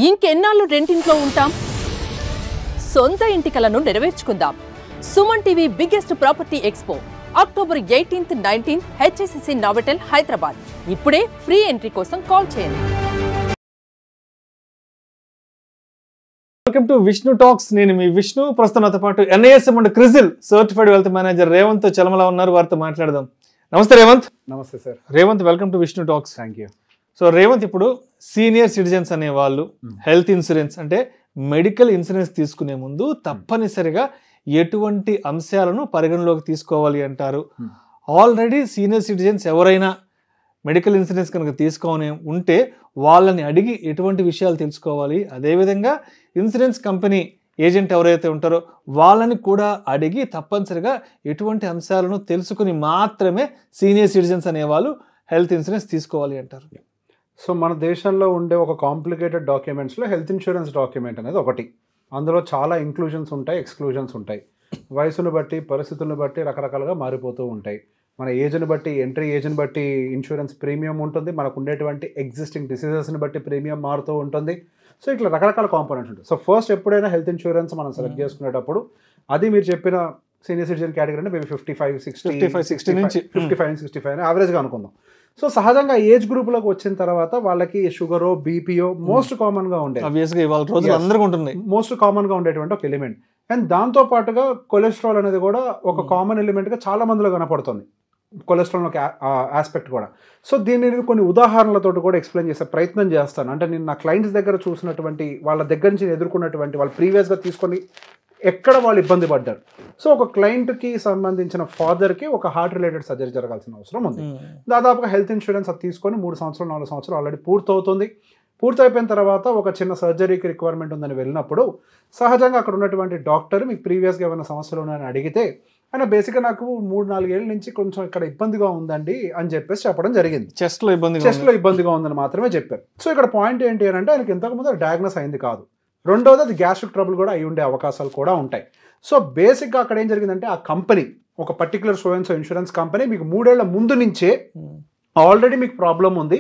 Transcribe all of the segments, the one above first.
ఇంకెన్నాళ్ళు రెంటింట్లో ఉంటాం? సొంత ఇంటి కలను నెరవేర్చుకుందాం. Suman TV biggest property expo October 18, 19 HSCC Novotel Hyderabad. ఇప్పుడే ఫ్రీ ఎంట్రీ కోసం కాల్ చేయండి. Welcome to Vishnu talks. నేను మీ విష్ణు. ప్రస్తుతం నాతో పాటు NISM and CRISIL certified wealth manager Revanth Chalamala ఉన్నారు. వారితో మాట్లాడదాం. నమస్తే రేవంత్. నమస్తే sir. Revanth, welcome to Vishnu talks. Thank you. So Revanth, ఇప్పుడు సీనియర్ సిటిజన్స్ అనే వాళ్ళు హెల్త్ ఇన్సూరెన్స్ అంటే మెడికల్ ఇన్సూరెన్స్ తీసుకునే ముందు తప్పనిసరిగా ఎటువంటి అంశాలను పరిగణలోకి తీసుకోవాలి అంటారు? ఆల్రెడీ సీనియర్ సిటిజన్స్ ఎవరైనా మెడికల్ ఇన్సూరెన్స్ కనుక తీసుకొని ఉంటే వాళ్ళని అడిగి ఎటువంటి విషయాలు తెలుసుకోవాలి, అదేవిధంగా ఇన్సూరెన్స్ కంపెనీ ఏజెంట్ ఎవరైతే ఉంటారో వాళ్ళని కూడా అడిగి తప్పనిసరిగా ఎటువంటి అంశాలను తెలుసుకుని మాత్రమే సీనియర్ సిటిజన్స్ అనేవాళ్ళు హెల్త్ ఇన్సూరెన్స్ తీసుకోవాలి అంటారు? సో మన దేశంలో ఉండే ఒక కాంప్లికేటెడ్ డాక్యుమెంట్స్లో హెల్త్ ఇన్సూరెన్స్ డాక్యుమెంట్ అనేది ఒకటి. అందులో చాలా ఇంక్లూజన్స్ ఉంటాయి, ఎక్స్క్లూజన్స్ ఉంటాయి. వయసును బట్టి, పరిస్థితులను బట్టి రకరకాలుగా మారిపోతూ ఉంటాయి. మన ఏజ్ని బట్టి, ఎంట్రీ ఏజ్ని బట్టి ఇన్సూరెన్స్ ప్రీమియం ఉంటుంది. మనకు ఉండేటువంటి ఎగ్జిస్టింగ్ డిసీజెస్ని బట్టి ప్రీమియం మారుతూ ఉంటుంది. సో ఇట్లా రకరకాల కాంపోనెంట్స్ ఉంటాయి. సో ఫస్ట్ ఎప్పుడైనా హెల్త్ ఇన్సూరెన్స్ మనం సెలెక్ట్ చేసుకునేటప్పుడు అది మీరు చెప్పిన సీనియర్ సిటిజన్ కేటగిరీ అంటే మేబీ 55, 60 నుంచి 55-65 యావరేజ్గా అనుకుందాం. సో సహజంగా ఏజ్ గ్రూప్లోకి వచ్చిన తర్వాత వాళ్ళకి షుగరో, బీపీఓ మోస్ట్ కామన్గా ఉండేది, మోస్ట్ కామన్గా ఉండేటువంటి ఒక ఎలిమెంట్. అండ్ దాంతో పాటుగా కొలెస్ట్రాల్ అనేది కూడా ఒక కామన్ ఎలిమెంట్గా చాలా మందిలో కనపడుతుంది, కొలెస్ట్రాల్ ఒక ఆస్పెక్ట్ కూడా. సో దీన్ని నేను కొన్ని ఉదాహరణలతో కూడా ఎక్స్ప్లెయిన్ చేసే ప్రయత్నం చేస్తాను. అంటే నేను నా క్లయింట్స్ దగ్గర చూసినటువంటి, వాళ్ళ దగ్గర నుంచి ఎదుర్కొన్నటువంటి, వాళ్ళు ప్రీవియస్గా తీసుకొని ఎక్కడ వాళ్ళు ఇబ్బంది పడ్డారు. సో ఒక క్లయింట్కి సంబంధించిన ఫాదర్కి ఒక హార్ట్ రిలేటెడ్ సర్జరీ జరగాల్సిన అవసరం ఉంది. దాదాపుగా హెల్త్ ఇన్సూరెన్స్ అది తీసుకొని 3 సంవత్సరాలు 4 సంవత్సరాలు ఆల్రెడీ పూర్తవుతుంది. పూర్తయిపోయిన తర్వాత ఒక చిన్న సర్జరీకి రిక్వైర్మెంట్ ఉందని వెళ్ళినప్పుడు సహజంగా అక్కడ ఉన్నటువంటి డాక్టర్ మీకు ప్రీవియస్గా ఏమైనా సమస్యలు ఉన్నాయని అడిగితే ఆయన బేసిక్గా నాకు 3-4 ఏళ్ళ నుంచి కొంచెం ఇక్కడ ఇబ్బందిగా ఉందండి అని చెప్పేసి చెప్పడం జరిగింది. చెస్ట్లో ఇబ్బందిగా ఉందని మాత్రమే చెప్పారు. సో ఇక్కడ పాయింట్ ఏంటి అని అంటే ఆయనకి ఇంతకుముందు డయాగ్నోస్ అయింది కాదు. రెండోది అది గ్యాస్ట్రిక్ ట్రబుల్ కూడా అయి ఉండే అవకాశాలు కూడా ఉంటాయి. సో బేసిక్గా అక్కడ ఏం జరిగిందంటే ఆ కంపెనీ, ఒక పర్టికులర్ సోయన్సో ఇన్సూరెన్స్ కంపెనీ మీకు 3 ఏళ్ల ముందు నుంచే ఆల్రెడీ మీకు ప్రాబ్లం ఉంది,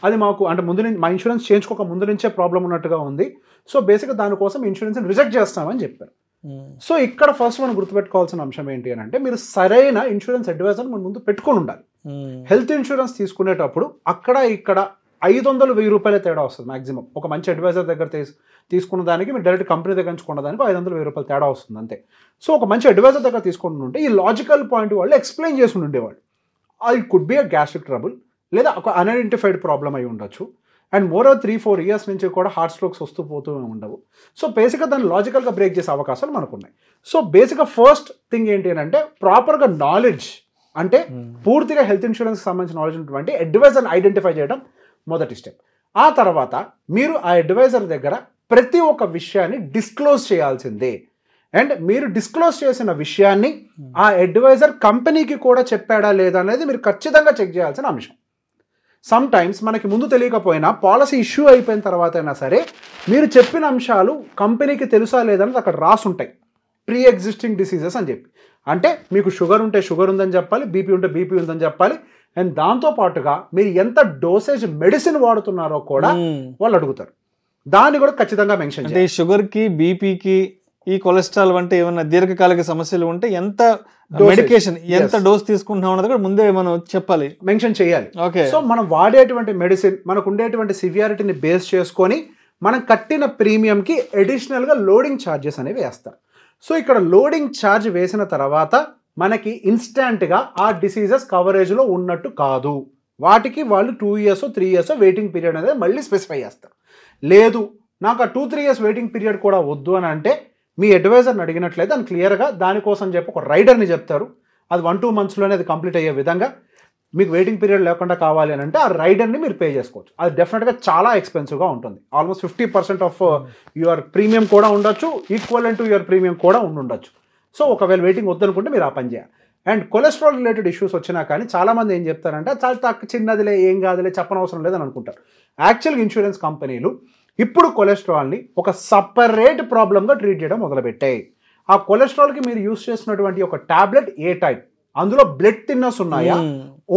అది మాకు అంటే ముందు నుంచి మా ఇన్సూరెన్స్ చేయించుకోక ముందు నుంచే ప్రాబ్లం ఉన్నట్టుగా ఉంది. సో బేసిక్గా దానికోసం ఇన్సూరెన్స్ని రిజెక్ట్ చేస్తామని చెప్పారు. సో ఇక్కడ ఫస్ట్ మనం గుర్తుపెట్టుకోవాల్సిన అంశం ఏంటి అని అంటే మీరు సరైన ఇన్సూరెన్స్ అడ్వైజర్ మన ముందు పెట్టుకొని ఉండాలి. హెల్త్ ఇన్సూరెన్స్ తీసుకునేటప్పుడు అక్కడ ఇక్కడ 500-1000 రూపాయలే తేడా వస్తుంది మాక్సిమం. ఒక మంచి అడ్వైజర్ దగ్గర తీసుకున్న దానికి మీరు డైరెక్ట్ కంపెనీ దగ్గర నుంచి దానికి 500-1000 రూపాయలు తేడా వస్తుంది అంతే. సో ఒక మంచి అడ్వైజర్ దగ్గర తీసుకుని ఉంటే ఈ లాజికల్ పాయింట్ వాళ్ళు ఎక్స్ప్లెయిన్ చేసి ఉండేవాళ్ళు. అది could be a gastric trouble లేదా ఒక అన్ఐడెంటిఫైడ్ ప్రాబ్లం అయి ఉండొచ్చు. అండ్ మోర్ 3-4 ఇయర్స్ నుంచి కూడా హార్ట్ స్ట్రోక్స్ వస్తూ పోతూ ఉండవు. సో బేసిక్గా దాన్ని లాజికల్గా బ్రేక్ చేసే అవకాశాలు మనకున్నాయి. సో బేసిక్గా ఫస్ట్ థింగ్ ఏంటి అని అంటే ప్రాపర్గా నాలెడ్జ్, అంటే పూర్తిగా హెల్త్ ఇన్సూరెన్స్కి సంబంధించిన నాలెడ్జ్ ఉన్నటువంటి అడ్వైజర్ని ఐడెంటిఫై చేయడం మొదటి స్టెప్. ఆ తర్వాత మీరు ఆ అడ్వైజర్ దగ్గర ప్రతి ఒక్క విషయాన్ని డిస్క్లోజ్ చేయాల్సిందే. అండ్ మీరు డిస్క్లోజ్ చేసిన విషయాన్ని ఆ అడ్వైజర్ కంపెనీకి కూడా చెప్పాడా లేదా అనేది మీరు ఖచ్చితంగా చెక్ చేయాల్సిన అంశం. సమ్ టైమ్స్ మనకి ముందు తెలియకపోయినా పాలసీ ఇష్యూ అయిపోయిన తర్వాత అయినా సరే మీరు చెప్పిన అంశాలు కంపెనీకి తెలుసా లేదనేది అక్కడ రాసుంటాయి. ప్రీ ఎగ్జిస్టింగ్ డిసీజెస్ అని చెప్పి, అంటే మీకు షుగర్ ఉంటే షుగర్ ఉందని చెప్పాలి, బీపీ ఉంటే బీపీ ఉందని చెప్పాలి. అండ్ దాంతో పాటుగా మీరు ఎంత డోసేజ్ మెడిసిన్ వాడుతున్నారో కూడా వాళ్ళు అడుగుతారు. దాన్ని కూడా ఖచ్చితంగా మెన్షన్ చేయాలి. అంటే షుగర్కి, బీపీకి, ఈ కొలెస్ట్రాల్ వంటి ఏమైనా దీర్ఘకాలిక సమస్యలు ఉంటే ఎంత మెడికేషన్, ఎంత డోస్ తీసుకుంటున్నాం అన్నది కూడా ముందే మనం చెప్పాలి, మెన్షన్ చేయాలి. ఓకే. సో మనం వాడేటువంటి మెడిసిన్, మనకు ఉండేటువంటి సివియారిటీని బేస్ చేసుకొని మనం కట్టిన ప్రీమియంకి అడిషనల్గా లోడింగ్ ఛార్జెస్ అనేవి వేస్తారు. సో ఇక్కడ లోడింగ్ ఛార్జ్ వేసిన తర్వాత మనకి ఇన్స్టాంట్గా ఆ డిసీజెస్ కవరేజ్లో ఉన్నట్టు కాదు. వాటికి వాళ్ళు 2 years 3 years వెయిటింగ్ పీరియడ్ అనేది మళ్ళీ స్పెసిఫై చేస్తారు. లేదు నాకు ఆ 2-3 years వెయిటింగ్ పీరియడ్ కూడా వద్దు అని అంటే మీ అడ్వైజర్ని అడిగినట్లయితే దాన్ని క్లియర్గా దానికోసం చెప్పి ఒక రైడర్ని చెప్తారు. అది 1-2 monthsలోనే అది కంప్లీట్ అయ్యే విధంగా మీకు వెయిటింగ్ పీరియడ్ లేకుండా కావాలి అని అంటే ఆ రైడర్ని మీరు పే చేసుకోవచ్చు. అది డెఫినెట్గా చాలా ఎక్స్పెన్సివ్గా ఉంటుంది. ఆల్మోస్ట్ 50% ఆఫ్ యువర్ ప్రీమియం కూడా ఉండొచ్చు, ఈక్వలెంట్ టు యువర్ ప్రీమియం కూడా ఉండొచ్చు. సో ఒకవేళ వెయిటింగ్ వద్దనుకుంటే మీరు ఆ పని చేయాలి. అండ్ కొలెస్ట్రాల్ రిలేటెడ్ ఇష్యూస్ వచ్చినా కానీ చాలామంది ఏం చెప్తారంటే చాలా చిన్నదిలే, ఏం కాదులే, చెప్పనవసరం లేదని అనుకుంటారు. యాక్చువల్గా ఇన్సూరెన్స్ కంపెనీలు ఇప్పుడు కొలెస్ట్రాల్ని ఒక సపరేట్ ప్రాబ్లంగా ట్రీట్ చేయడం మొదలుపెట్టాయి. ఆ కొలెస్ట్రాల్కి మీరు యూస్ చేసినటువంటి ఒక టాబ్లెట్ ఏ టైప్, అందులో బ్లడ్ థిన్నర్స్ ఉన్నాయా,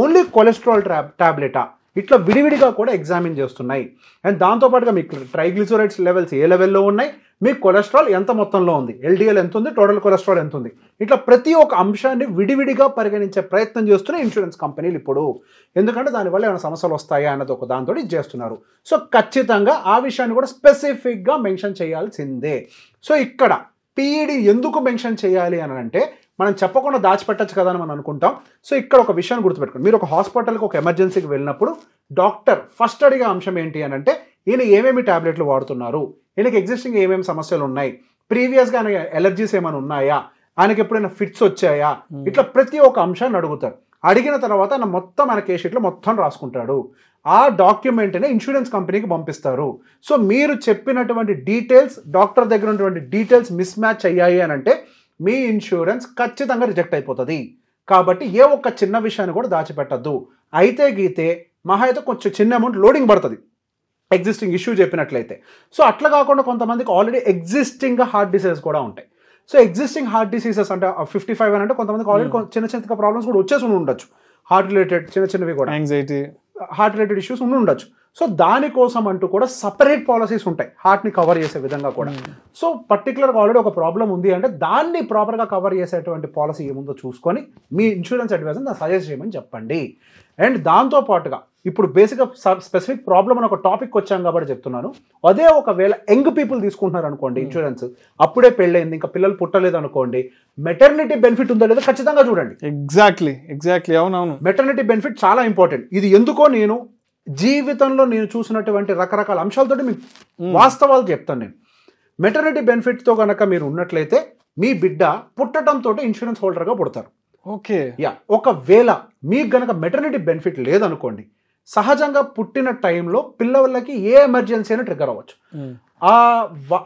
ఓన్లీ కొలెస్ట్రాల్ టాబ్లెటా, ఇట్లా విడివిడిగా కూడా ఎగ్జామిన్ చేస్తున్నాయి. అండ్ దాంతోపాటుగా మీకు ట్రైగ్లిసరైడ్స్ లెవెల్స్ ఏ లెవెల్లో ఉన్నాయి, మీకు కొలెస్ట్రాల్ ఎంత మొత్తంలో ఉంది, ఎల్డిఎల్ ఎంత ఉంది, టోటల్ కొలెస్ట్రాల్ ఎంత ఉంది, ఇట్లా ప్రతి ఒక్క అంశాన్ని విడివిడిగా పరిగణించే ప్రయత్నం చేస్తున్నాయి ఇన్సూరెన్స్ కంపెనీలు ఇప్పుడు. ఎందుకంటే దానివల్ల ఏమైనా సమస్యలు వస్తాయా అన్నది ఒక దాంతో ఇది చేస్తున్నారు. సో ఖచ్చితంగా ఆ విషయాన్ని కూడా స్పెసిఫిక్గా మెన్షన్ చేయాల్సిందే. సో ఇక్కడ పీఈడి ఎందుకు మెన్షన్ చేయాలి అని అంటే మనం చెప్పకుండా దాచిపెట్టచ్చు కదా అని మనం అనుకుంటాం. సో ఇక్కడ ఒక విషయాన్ని గుర్తుపెట్టుకోండి. మీరు ఒక హాస్పిటల్కి ఒక ఎమర్జెన్సీకి వెళ్ళినప్పుడు డాక్టర్ ఫస్ట్ అడిగే అంశం ఏంటి అని అంటే ఈయన ఏమేమి టాబ్లెట్లు వాడుతున్నారు, ఈయనకి ఎగ్జిస్టింగ్ ఏమేమి సమస్యలు ఉన్నాయి, ప్రీవియస్గా ఆయన ఎలర్జీస్ ఏమైనా ఉన్నాయా, ఆయనకి ఎప్పుడైనా ఫిట్స్ వచ్చాయా, ఇట్లా ప్రతి ఒక్క అంశాన్ని అడుగుతారు. అడిగిన తర్వాత ఆయన మొత్తం మన కేస్ షీట్లో మొత్తం రాసుకుంటాడు. ఆ డాక్యుమెంట్ని ఇన్సూరెన్స్ కంపెనీకి పంపిస్తారు. సో మీరు చెప్పినటువంటి డీటెయిల్స్ డాక్టర్ దగ్గర ఉన్నటువంటి డీటెయిల్స్ మిస్ మ్యాచ్ అయ్యాయి అని అంటే మీ ఇన్సూరెన్స్ ఖచ్చితంగా రిజెక్ట్ అయిపోతుంది. కాబట్టి ఏ ఒక్క చిన్న విషయాన్ని కూడా దాచిపెట్టద్దు. అయితే గీతే మహా అయితే కొంచెం చిన్న అమౌంట్ లోడింగ్ పడుతుంది ఎగ్జిస్టింగ్ ఇష్యూ చెప్పినట్లయితే. సో అట్లా కాకుండా కొంతమందికి ఆల్రెడీ ఎగ్జిస్టింగ్ హార్ట్ డిసీజెస్ కూడా ఉంటాయి. సో ఎగ్జిస్టింగ్ హార్ట్ డిసీజెస్ అంటే 55 అని అంటే కొంతమందికి ఆల్రెడీ చిన్న చిన్న ప్రాబ్లమ్స్ కూడా వచ్చేసి ఉండొచ్చు. హార్ట్ రిలేటెడ్ చిన్నవి కూడా యాంగ్జైటీ హార్ట్ రిలేటెడ్ ఇష్యూస్ ఉండొచ్చు. సో దానికోసం అంటూ కూడా సపరేట్ పాలసీస్ ఉంటాయి హార్ట్ని కవర్ చేసే విధంగా కూడా. సో పర్టికులర్గా ఆల్రెడీ ఒక ప్రాబ్లం ఉంది అంటే దాన్ని ప్రాపర్గా కవర్ చేసేటువంటి పాలసీ ఏముందో చూసుకొని మీ ఇన్సూరెన్స్ అడ్వైజర్ని దాన్ని సజెస్ట్ చేయమని చెప్పండి. అండ్ దాంతోపాటుగా ఇప్పుడు బేసిక్గా స్పెసిఫిక్ ప్రాబ్లం అని ఒక టాపిక్ వచ్చాం కాబట్టి చెప్తున్నాను. అదే ఒకవేళ యంగ్ పీపుల్ తీసుకుంటున్నారు అనుకోండి ఇన్సూరెన్స్, అప్పుడే పెళ్ళైంది ఇంకా పిల్లలు పుట్టలేదు అనుకోండి, మెటర్నిటీ బెనిఫిట్ ఉందో లేదో ఖచ్చితంగా చూడండి. ఎగ్జాక్ట్లీ అవునవును. మెటర్నిటీ బెనిఫిట్ చాలా ఇంపార్టెంట్. ఇది ఎందుకో నేను జీవితంలో నేను చూసినటువంటి రకరకాల అంశాలతో మీకు వాస్తవాలు చెప్తాను. నేను మెటర్నిటీ బెనిఫిట్తో కనుక మీరు ఉన్నట్లయితే మీ బిడ్డ పుట్టడంతో ఇన్సూరెన్స్ హోల్డర్గా పుడతారు. ఓకే యా, ఒకవేళ మీకు గనక మెటర్నిటీ బెనిఫిట్ లేదనుకోండి, సహజంగా పుట్టిన టైంలో పిల్లలకి ఏ ఎమర్జెన్సీ అయినా ట్రిగ్గర్ అవ్వచ్చు.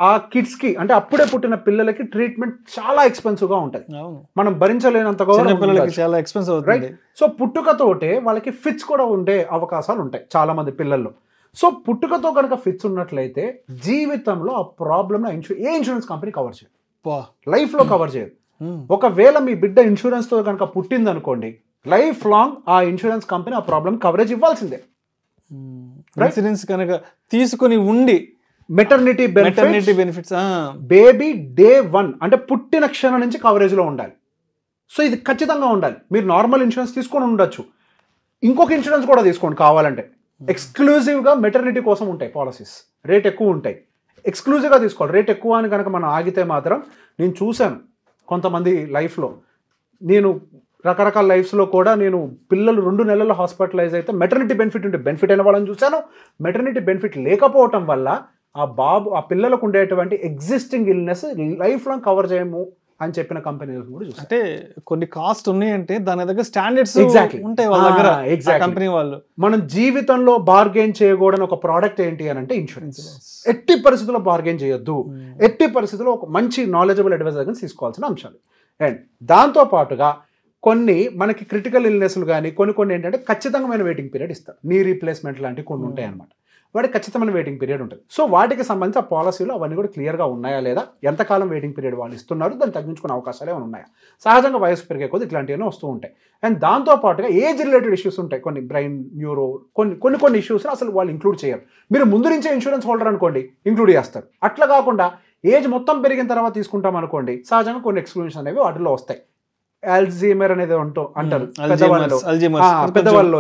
ఆ కిడ్స్కి అంటే అప్పుడే పుట్టిన పిల్లలకి ట్రీట్మెంట్ చాలా ఎక్స్పెన్సివ్గా ఉంటుంది, మనం భరించలేనంతగా చాలా ఎక్స్పెన్సివ్ అవుతుంది. సో పుట్టుకతోటే వాళ్ళకి ఫిట్స్ కూడా ఉండే అవకాశాలు ఉంటాయి చాలా మంది పిల్లల్లో. సో పుట్టుకతో కనుక ఫిట్స్ ఉన్నట్లయితే జీవితంలో ఆ ప్రాబ్లమ్ ఏ ఇన్సూరెన్స్ కంపెనీ కవర్ చేయదు, లైఫ్లో కవర్ చేయదు. ఒకవేళ మీ బిడ్డ ఇన్సూరెన్స్ తో కనుక పుట్టింది అనుకోండి, లైఫ్ లాంగ్ ఆ ఇన్సూరెన్స్ కంపెనీ ఆ ప్రాబ్లం కవరేజ్ ఇవ్వాల్సిందే. ఇన్సూరెన్స్ కనుక తీసుకుని ఉండి మెటర్నిటీ బెనిఫిట్స్ బేబీ డే 1 అంటే పుట్టిన క్షణం నుంచి కవరేజ్ లో ఉండాలి. సో ఇది ఖచ్చితంగా ఉండాలి. మీరు నార్మల్ ఇన్సూరెన్స్ తీసుకొని ఉండొచ్చు, ఇంకొక ఇన్సూరెన్స్ కూడా తీసుకోండి కావాలంటే. ఎక్స్క్లూజివ్గా మెటర్నిటీ కోసం ఉంటాయి పాలసీస్, రేట్ ఎక్కువ ఉంటాయి. ఎక్స్క్లూజివ్గా తీసుకోవాలి. రేట్ ఎక్కువ అని కనుక మనం ఆగితే మాత్రం నేను చూశాను కొంతమంది లైఫ్లో, నేను రకరకాల లైఫ్స్లో కూడా నేను పిల్లలు 2 నెలల్లో హాస్పిటలైజ్ అయితే మెటర్నిటీ బెనిఫిట్ ఉంటే బెనిఫిట్ అయిన వాళ్ళని చూశాను. మెటర్నిటీ బెనిఫిట్ లేకపోవటం వల్ల ఆ పిల్లలకు ఉండేటువంటి existing illness life long cover చేయము అని చెప్పిన కంపెనీలు కూడా చూసాను. అంటే కొన్ని కాస్ట్ ఉన్నాయంటే దాని దగ్గర స్టాండర్డ్స్ ఉంటాయి వాళ్ళ దగ్గర. కంపెనీ వాళ్ళు మనం జీవితంలో బార్గెన్ చేయకూడని ఒక ప్రోడక్ట్ ఏంటి అని అంటే ఇన్సూరెన్స్. ఎట్టి పరిస్థితుల్లో బార్గెన్ చేయొద్దు, ఎట్టి పరిస్థితుల్లో ఒక మంచి నాలెడ్జబుల్ అడ్వైజర్ దగ్గర తీసుకోవాల్సిన అంశాలు. అండ్ దాంతోపాటుగా కొన్ని మనకి క్రిటికల్ ఇల్నెస్లు కానీ కొన్ని ఏంటంటే ఖచ్చితమైన వెయిటింగ్ పీరియడ్ ఇస్తారు. నీ రీప్లేస్మెంట్ లాంటివి కొన్ని ఉంటాయి అనమాట, వాటికి ఖచ్చితమైన వెయిటింగ్ పీరియడ్ ఉంటుంది. సో వాటికి సంబంధించి ఆ పాలసీలు అవన్నీ కూడా క్లియర్గా ఉన్నాయా లేదా, ఎంతకాలం వెయిటింగ్ పీరియడ్ వాళ్ళు ఇస్తున్నారు, దాన్ని తగ్గించుకునే అవకాశాలు ఏమైనా ఉన్నాయా. సహజంగా వయసు పెరిగే కొద్ది ఇట్లాంటివన్నీ వస్తూ ఉంటాయి. అండ్ దాంతోపాటుగా ఏజ్ రిలేటెడ్ ఇష్యూస్ ఉంటాయి, కొన్ని బ్రెయిన్ న్యూరో కొన్ని ఇష్యూస్ అసలు వాళ్ళు ఇంక్లూడ్ చేయరు. మీరు ముందు నుంచే ఇన్సూరెన్స్ హోల్డర్ అనుకోండి ఇంక్లూడ్ చేస్తారు. అట్లా కాకుండా ఏజ్ మొత్తం పెరిగిన తర్వాత తీసుకుంటాం అనుకోండి, సహజంగా కొన్ని ఎక్స్క్లూజన్స్ అనేవి వాటిలో వస్తాయి. అల్జీమర్ అనేది అంటారు పెద్దవాళ్ళు,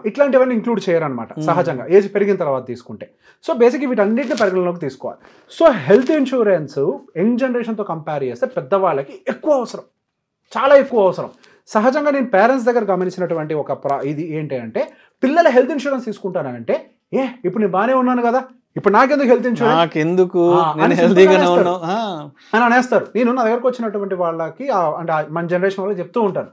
ఇట్లాంటివన్నీ ఇంక్లూడ్ చేయరనమాట సహజంగా ఏజ్ పెరిగిన తర్వాత తీసుకుంటే. సో బేసిక్ వీటన్నిటిని పరిగణలోకి తీసుకోవాలి. సో హెల్త్ ఇన్సూరెన్స్ యంగ్ జనరేషన్తో కంపేర్ చేస్తే పెద్దవాళ్ళకి ఎక్కువ అవసరం, చాలా ఎక్కువ అవసరం. సహజంగా నేను పేరెంట్స్ దగ్గర గమనించినటువంటి ఇది ఏంటి అంటే, పిల్లల హెల్త్ ఇన్సూరెన్స్ తీసుకుంటానంటే ఇప్పుడు నేను బాగానే ఉన్నాను కదా, ఇప్పుడు నాకెందుకు హెల్త్ ఇన్సూరెన్స్ అని అనేస్తారు. నేను నా దగ్గరకు వచ్చినటువంటి వాళ్ళకి అంటే మన జనరేషన్ వాళ్ళకి చెప్తూ ఉంటాను,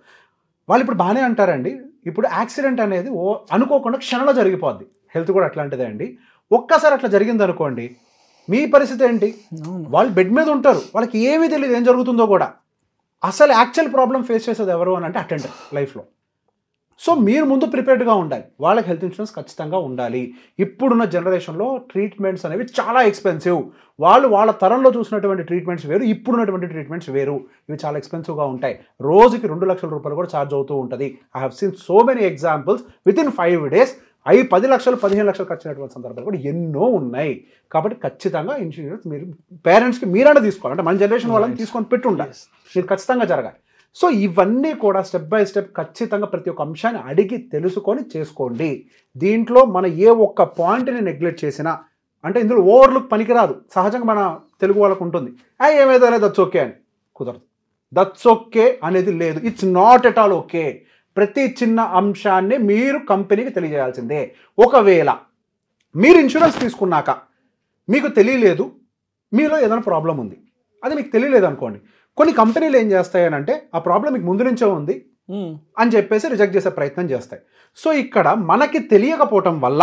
వాళ్ళు ఇప్పుడు బాగానే అంటారండి, ఇప్పుడు యాక్సిడెంట్ అనేది అనుకోకుండా క్షణంలో జరిగిపోద్ది, హెల్త్ కూడా అట్లాంటిదే అండి. ఒక్కసారి అట్లా జరిగింది అనుకోండి మీ పరిస్థితి ఏంటి? వాళ్ళు బెడ్ మీద ఉంటారు, వాళ్ళకి ఏమీ తెలియదు ఏం జరుగుతుందో కూడా. అసలు యాక్చువల్ ప్రాబ్లం ఫేస్ చేసేది ఎవరు అని అంటే అటెండర్ లైఫ్లో. సో మీరు ముందు ప్రిపేర్డ్గా ఉండాలి. వాళ్ళకి హెల్త్ ఇన్సూరెన్స్ ఖచ్చితంగా ఉండాలి. ఇప్పుడున్న జనరేషన్లో ట్రీట్మెంట్స్ అనేవి చాలా ఎక్స్పెన్సివ్. వాళ్ళ తరంలో చూసినటువంటి ట్రీట్మెంట్స్ వేరు, ఇప్పుడున్నటువంటి ట్రీట్మెంట్స్ వేరు. ఇవి చాలా ఎక్స్పెన్సివ్గా ఉంటాయి. రోజుకి 2 లక్షల రూపాయలు కూడా ఛార్జ్ అవుతూ ఉంటుంది. I have seen so many examples with in 5 days 10 లక్షలు 15 లక్షలు ఖర్చు అయినటువంటి సందర్భాలు కూడా ఎన్నో ఉన్నాయి. కాబట్టి ఖచ్చితంగా ఇన్సూరెన్స్ మీరు పేరెంట్స్కి మీరైనా తీసుకోవాలి. అంటే మన జనరేషన్ వాళ్ళని తీసుకొని పెట్టి ఉండాలి. మీరు ఖచ్చితంగా జరగాలి. సో ఇవన్నీ కూడా స్టెప్ బై స్టెప్ ఖచ్చితంగా ప్రతి ఒక్క అంశాన్ని అడిగి తెలుసుకొని చేసుకోండి. దీంట్లో మన ఏ ఒక్క పాయింట్ని నెగ్లెక్ట్ చేసినా, అంటే ఇందులో ఓవర్లుక్ పనికిరాదు. సహజంగా మన తెలుగు వాళ్ళకు ఉంటుంది, ఏమైతే లేదు దట్స్ ఓకే అని. కుదరదు. దట్స్ ఓకే అనేది లేదు. It's not at all okay. ప్రతి చిన్న అంశాన్ని మీరు కంపెనీకి తెలియజేయాల్సిందే. ఒకవేళ మీరు ఇన్సూరెన్స్ తీసుకున్నాక మీకు తెలియలేదు, మీలో ఏదైనా ప్రాబ్లం ఉంది, అది మీకు తెలియలేదు అనుకోండి, కొన్ని కంపెనీలు ఏం చేస్తాయనంటే ఆ ప్రాబ్లం మీకు ముందు నుంచే ఉంది అని చెప్పేసి రిజెక్ట్ చేసే ప్రయత్నం చేస్తాయి. సో ఇక్కడ మనకి తెలియకపోవటం వల్ల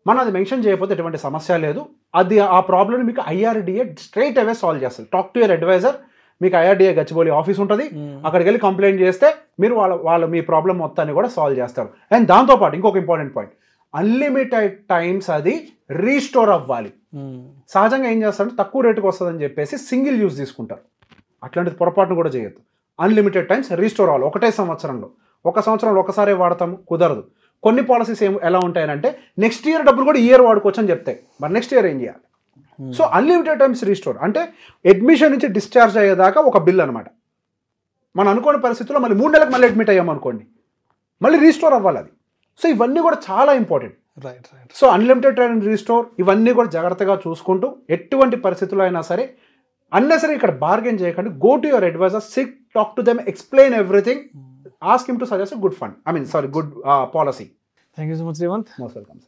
మనం అది మెన్షన్ చేయకపోతే ఎటువంటి సమస్య లేదు. అది ఆ ప్రాబ్లమ్ని మీకు IRDA స్ట్రైట్ అవే సాల్వ్ చేస్తుంది. Talk to your advisor. మీకు IRDA గచ్చిబౌలి ఆఫీస్ ఉంటుంది, అక్కడికి వెళ్ళి కంప్లైంట్ చేస్తే మీరు వాళ్ళ మీ ప్రాబ్లం మొత్తాన్ని కూడా సాల్వ్ చేస్తారు. అండ్ దాంతోపాటు ఇంకొక ఇంపార్టెంట్ పాయింట్, అన్లిమిటెడ్ టైమ్స్ అది రీస్టోర్ అవ్వాలి. సహజంగా ఏం చేస్తారంటే తక్కువ రేటుకి వస్తుందని చెప్పేసి సింగిల్ యూజ్ తీసుకుంటారు. అట్లాంటిది పొరపాటును కూడా చేయొద్దు. అన్లిమిటెడ్ టైమ్స్ రీస్టోర్ అవ్వాలి. ఒకటే సంవత్సరంలో, ఒకసారి వాడతాము, కుదరదు. కొన్ని పాలసీస్ ఎలా ఉంటాయనంటే నెక్స్ట్ ఇయర్ డబ్బులు కూడా ఇయర్ వాడుకోవచ్చు అని చెప్తాయి. మరి నెక్స్ట్ ఇయర్ ఏం చేయాలి? సో అన్లిమిటెడ్ టైమ్స్ రీస్టోర్ అంటే అడ్మిషన్ నుంచి డిశ్చార్జ్ అయ్యేదాకా ఒక బిల్ అనమాట. మనం అనుకోని పరిస్థితుల్లో మళ్ళీ 3 నెలలకు మళ్ళీ అడ్మిట్ అయ్యామనుకోండి, మళ్ళీ రీస్టోర్ అవ్వాలి అది. సో ఇవన్నీ కూడా చాలా important. So unlimited time restore ఇవన్నీ కూడా జాగ్రత్తగా చూసుకుంటూ ఎటువంటి పరిస్థితుల్లో అయినా సరే అన్నెసరీ ఇక్కడ బార్గెన్ చేయకండి. Go to your advisor, sick, talk to them, explain everything, ask him to suggest good policy. Thank you so much Revanth. Most welcome.